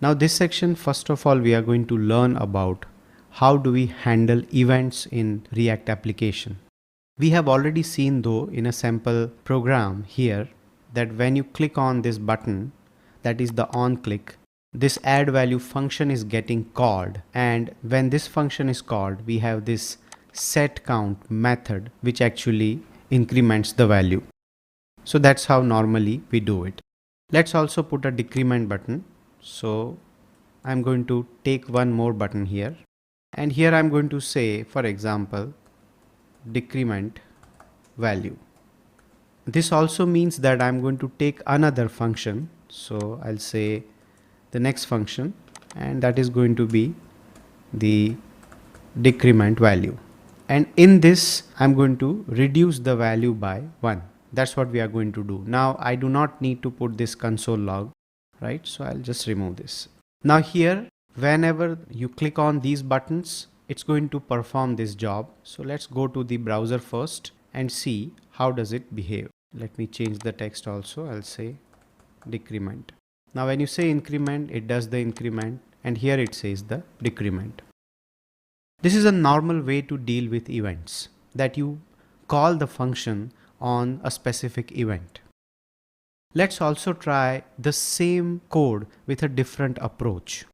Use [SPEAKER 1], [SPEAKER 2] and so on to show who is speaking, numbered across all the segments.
[SPEAKER 1] Now this section, first of all, we are going to learn about how do we handle events in React application. We have already seen though in a sample program here that when you click on this button, that is the on click, this add value function is getting called, and when this function is called, we have this set count method which actually increments the value. So that's how normally we do it. Let's also put a decrement button. So I'm going to take one more button here, and here I'm going to say, for example, decrement value. This also means that I'm going to take another function. So I'll say the next function, and that is going to be the decrement value. And in this, I'm going to reduce the value by 1. That's what we are going to do. Now I do not need to put this console log, right? So I'll just remove this. Now here, whenever you click on these buttons, it's going to perform this job. So let's go to the browser first and see how does it behave. Let me change the text also. I'll say decrement. Now when you say increment, it does the increment, and here it says the decrement. This is a normal way to deal with events, that you call the function on a specific event. Let's also try the same code with a different approach.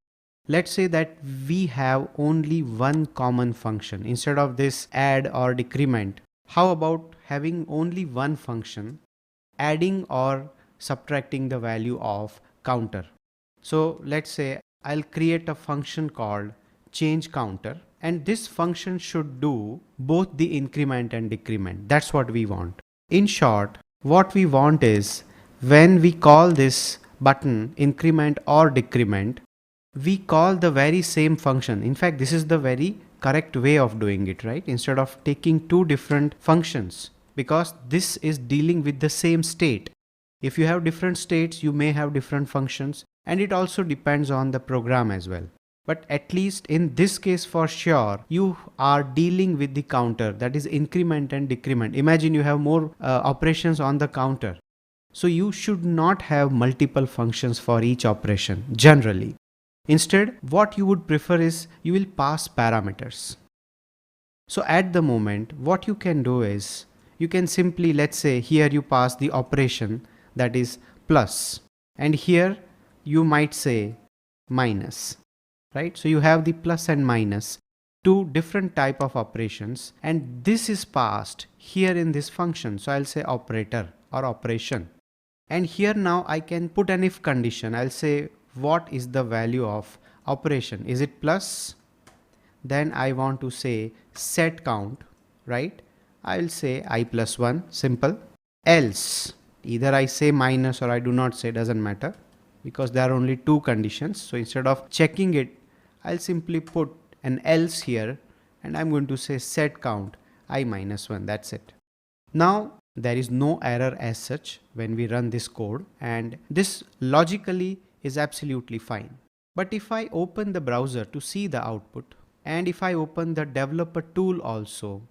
[SPEAKER 1] Let's say that we have only one common function. Instead of this add or decrement, how about having only one function adding or subtracting the value of counter? So let's say I'll create a function called change counter, and this function should do both the increment and decrement. That's what we want. In short, what we want is when we call this button increment or decrement, we call the very same function. In fact, this is the very correct way of doing it, right? Instead of taking two different functions, because this is dealing with the same state. If you have different states, you may have different functions, and it also depends on the program as well. But at least in this case for sure, you are dealing with the counter, that is increment and decrement. Imagine you have more operations on the counter. So you should not have multiple functions for each operation generally. Instead, what you would prefer is you will pass parameters. So at the moment, what you can do is you can simply, let's say here you pass the operation that is plus, and here you might say minus. Right? So you have the plus and minus, two different type of operations, and this is passed here in this function. So I'll say operator or operation. And here now I can put an if condition. I'll say what is the value of operation? Is it plus? Then I want to say set count, right? I'll say I plus 1, simple. Else, either I say minus or I do not say, doesn't matter, because there are only two conditions. So instead of checking it, I'll simply put an else here, and I'm going to say set count I minus 1. That's it. Now there is no error as such when we run this code, and this logically is absolutely fine. But if I open the browser to see the output, and if I open the developer tool also,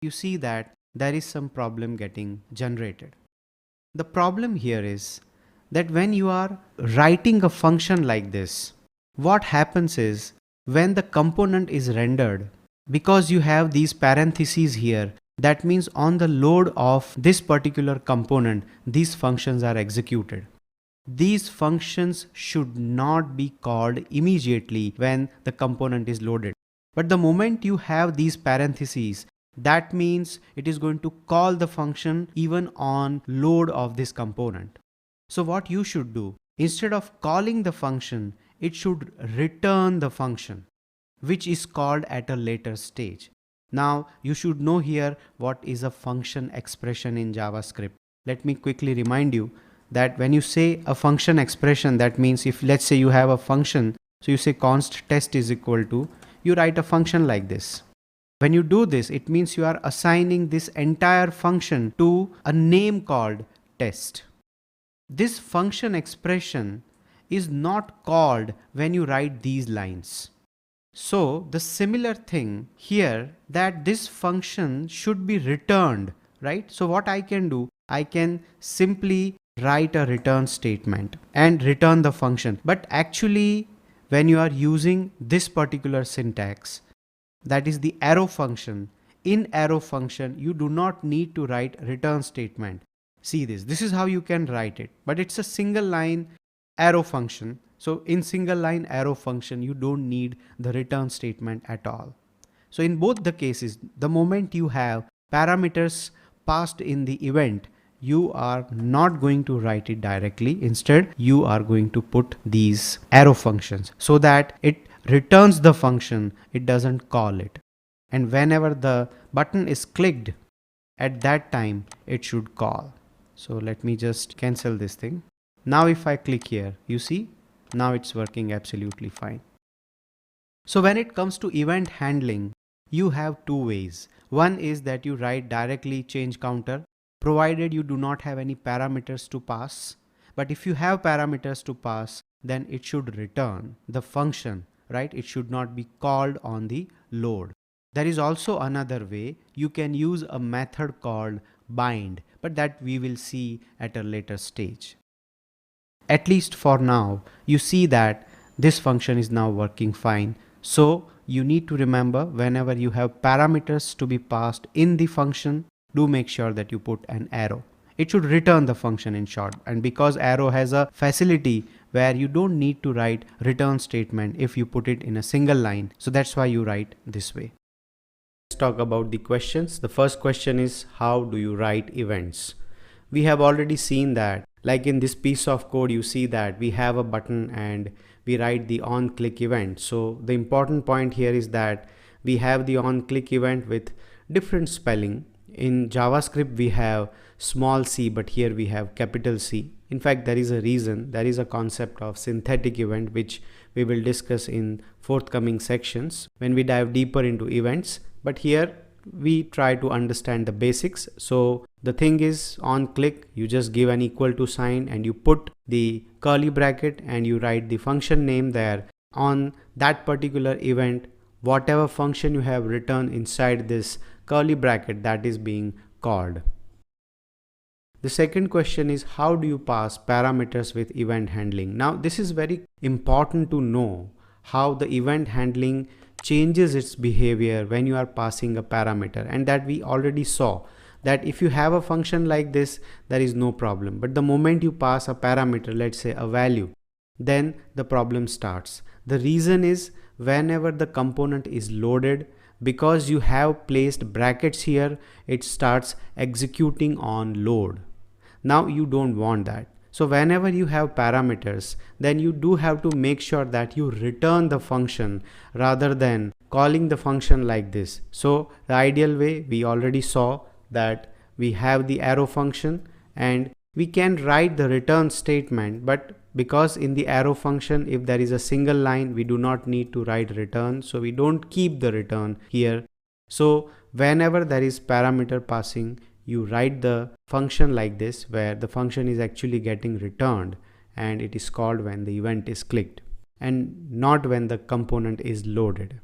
[SPEAKER 1] you see that there is some problem getting generated. The problem here is that when you are writing a function like this, what happens is when the component is rendered, because you have these parentheses here, that means on the load of this particular component, these functions are executed. These functions should not be called immediately when the component is loaded. But the moment you have these parentheses, that means it is going to call the function even on load of this component. So what you should do, instead of calling the function, it should return the function, which is called at a later stage. Now you should know here what is a function expression in JavaScript. Let me quickly remind you that when you say a function expression, that means if let's say you have a function, so you say const test is equal to, you write a function like this. When you do this, it means you are assigning this entire function to a name called test. This function expression is not called when you write these lines. So the similar thing here, that this function should be returned, right? So what I can do, I can simply write a return statement and return the function. But actually when you are using this particular syntax, that is the arrow function, in arrow function you do not need to write return statement. See this is how you can write it, but it's a single line arrow function. So in single line arrow function you don't need the return statement at all. So in both the cases, the moment you have parameters passed in the event, you are not going to write it directly. Instead, you are going to put these arrow functions so that it returns the function, it doesn't call it. And whenever the button is clicked, at that time it should call. So let me just cancel this thing. Now if I click here, you see, now it's working absolutely fine. So when it comes to event handling, you have two ways. One is that you write directly change counter, provided you do not have any parameters to pass. But if you have parameters to pass, then it should return the function, right? It should not be called on the load. There is also another way. You can use a method called bind, but that we will see at a later stage. At least for now, you see that this function is now working fine. So you need to remember, whenever you have parameters to be passed in the function, do make sure that you put an arrow. It should return the function in short. And because arrow has a facility where you don't need to write return statement if you put it in a single line, so that's why you write this way. Let's talk about the questions. The first question is, how do you write events? We have already seen that, like in this piece of code, you see that we have a button and we write the on click event. So the important point here is that we have the on click event with different spelling. In JavaScript we have small c, but here we have capital C. In fact, there is a reason. There is a concept of synthetic event which we will discuss in forthcoming sections when we dive deeper into events. But here we try to understand the basics. So the thing is, on click, you just give an equal to sign and you put the curly bracket and you write the function name there. On that particular event, whatever function you have written inside this curly bracket, that is being called. The second question is, how do you pass parameters with event handling? Now this is very important to know how the event handling changes its behavior when you are passing a parameter, and that we already saw that if you have a function like this, there is no problem. But the moment you pass a parameter, let's say a value, then the problem starts. The reason is, whenever the component is loaded, because you have placed brackets here, it starts executing on load. Now you don't want that. So whenever you have parameters, then you do have to make sure that you return the function rather than calling the function like this. So the ideal way, we already saw that we have the arrow function and we can write the return statement, but because in the arrow function, if there is a single line, we do not need to write return. So we don't keep the return here. So whenever there is parameter passing, you write the function like this, where the function is actually getting returned and it is called when the event is clicked and not when the component is loaded.